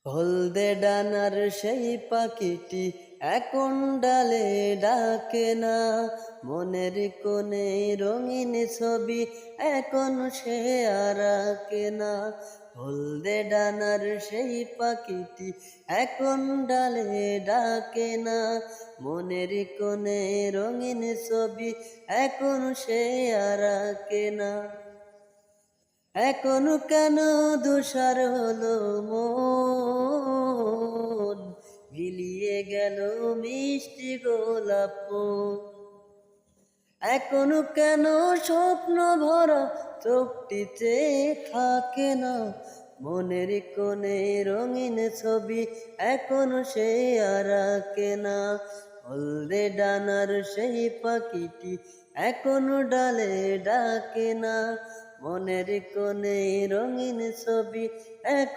হলদে ডানার সেই পাখিটি এখন ডালে ডাকে না, মনের কোণে রঙিন ছবি এখন সে আর আঁকে না। হলদে ডানার সেই পাখিটি এখন ডালে ডাকে না, মনের কোণে রঙিন ছবি এখন সে আর আঁকে না। এখন কেন দুষার হলো মন, মিলিয়ে গেল মিষ্টি গোলাপ ফুল। এখন কেন স্বপ্ন ভরা চোখটিতে থাকে না, মনের কোণে রঙিন ছবি এখন সে আর আঁকে না। হলদে ডানার সেই পাখিটি এখন ডালে ডাকে না, মনের কোণে রঙিন ছবি এখন